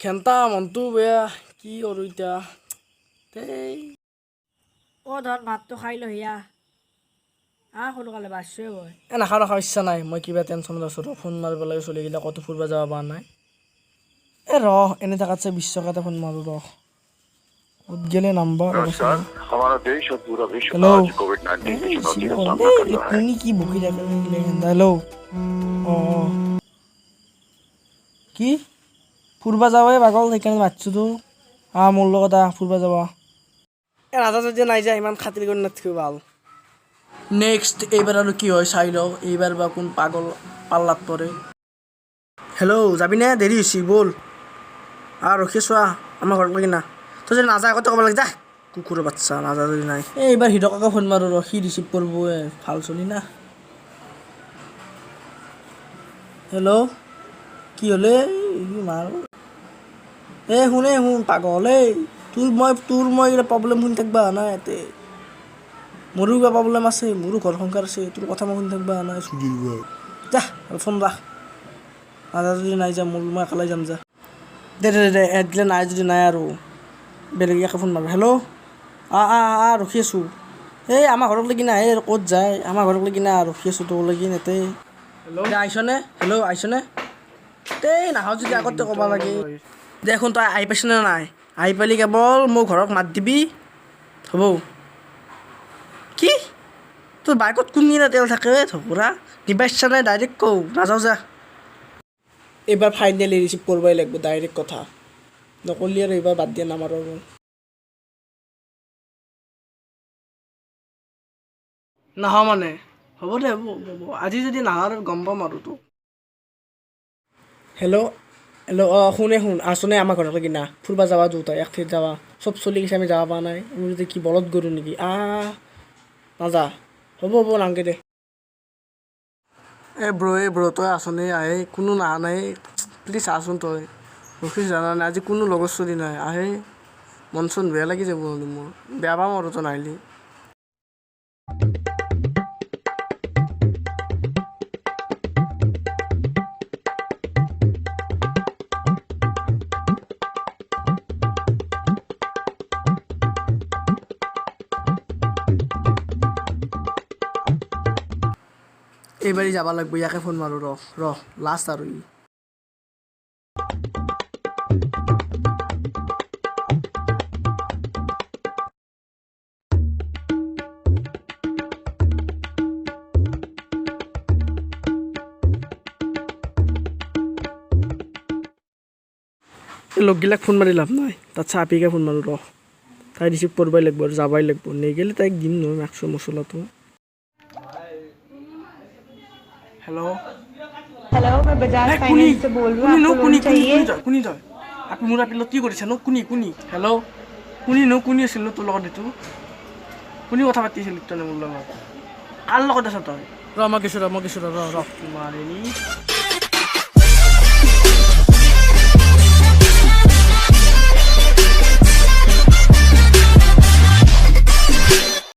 খেন্তা মনটো বেয়া কি কৰোঁ এতিয়া দেই ধৰ ভাতটো খাই ল হিয়া সোনকালে বাঢ়ছে গৈ নাখাওঁ নাখাওঁ ইচ্ছা নাই মই কিবা টেনশ্যনত আছোঁ ফোন মাৰিব লাগে চলিগিলা ক'তো ফুৰিব যাব পৰা নাই এনে থকাতছে বিশ্বকাতে ফোন মাৰোঁ ক'ত গেলে নাম্বাৰ তুমি কি বকি থাকে হেল্ল' অঁ কি ফুৰিব যাবই পাগল সেইকাৰণে মাতিছোঁ তো মোৰ লগত ফুৰিব যাব ৰাজা যদি নাই যায় ইমান খাতিৰ কৰি নাথাকিব ভাল নেক্সট এইবাৰ আৰু কি হয় চাই লওঁ এইবাৰ বা কোন পাগল পাল্লাত পৰে হেল্ল' যাবিনে দেৰি হৈছে ব'ল ৰখি চোৱা আমাৰ ঘৰত লাগি না তই যদি নাযায় আগতে ক'ব লাগে যা কুকুৰৰ বাচ্চা নাযা যদি নাই এইবাৰ হীৰককে ফোন মাৰোঁ সি ৰিচিভ কৰিব ভাল চলি না হেল্ল' কি হ'লে মাৰ শুন পাগল তোৰ মই এইবিলাক প্ৰব্লেম শুনি থাকিবা নাই ইয়াতে মোৰো কিবা প্ৰব্লেম আছে মোৰো ঘৰ সংসাৰ আছে তোৰ কথা মই শুনি থাকিবা নাই যা ফোন ৰাখ নাযা যদি নাই যা মই একেলাই যাম যা দে এডলে নাই যদি নাই আৰু বেলেগ একে ফোন মাৰোঁ হেল্ল' ৰখি আছোঁ আমাৰ ঘৰত লাগি না ক'ত যায় আমাৰ ঘৰত লাগি না ৰখি আছোঁ তোৰ লাগি নেতে হেল্ল' আহিছনে আহিছনে নাখাওঁ যদি আগতে ক'ব লাগে দেখোন তই আহি পাইছনে নাই আহি পালি কেৱল মোৰ ঘৰক মাত দিবি হ'ব কি তোৰ বাইকত কোনদিনা তেল থাকে ধকুৰা দিবা ইচ্ছা নাই ডাইৰেক্ট কওঁ নাযাওঁ যা এইবাৰ ফাইনেলি ৰিচিভ কৰিবই লাগিব ডাইৰেক্ট কথা নকৰিলে আৰু এইবাৰ বাদ দিয়া নামাৰো আৰু নাহওঁ মানে হ'ব দে হ'ব আজি যদি নাহা আৰু গম পাম আৰু তোক হেল্ল' শুন আছোনে আমাৰ ঘৰলৈ কিনা ফুৰিব যাবা দুটাই এক ঠাইত যাবা চব চলি গৈছে আমি যাব পৰা নাই আমি যদি কি বলত গৰু নেকি নাযা হ'ব নাংগে দে ব্ৰ তই আছোনে আহে কোনো নাহা নাই প্লিজ আহচোন তই ৰখিছ জানা নাই আজি কোনো লগৰ চলি নাই আহে মন চন বেয়া লাগি যাব মোৰ বেয়া পাম আৰু তই নাহিলি এইবাৰ যাব লাগিব ইয়াকে ফোন মাৰোঁ ৰহ লাষ্ট আৰু লগগিলাক ফোন মাৰি লাভ নাই তাতছে আপিকে ফোন মাৰোঁ তাই ৰিচিভ কৰিবই লাগিব আৰু যাবই লাগিব নেগেলি তাইক দিম নহয় মাক্সৰ মছলাটো हेलो मैं बजाज फाइनेंस से बोल रहा हूँ आपको लोन चाहिए कुनी तय আপনি মোৰ আপি কি কৰিছে নো কুনি হেল্ল' কুনি আছিল তোৰ লগত এইটো কুনি কথা পাতি আছিল তই মোৰ লগত কাৰ লগত আছ তই মই কিছু ৰ মাৰিনি